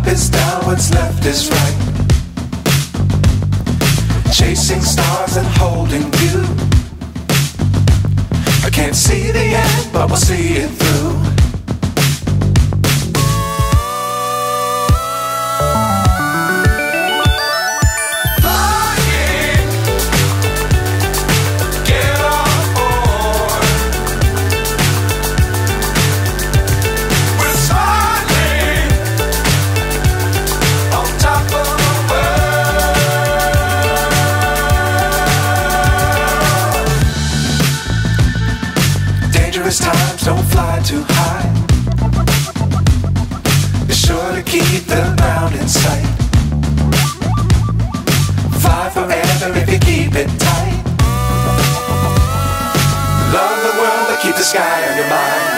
is down, what's left is right. Chasing stars and holding you. I can't see the end, but we'll see it through. Times don't fly too high. Be sure to keep the ground in sight. Fly forever if you keep it tight. Love the world, but keep the sky on your mind.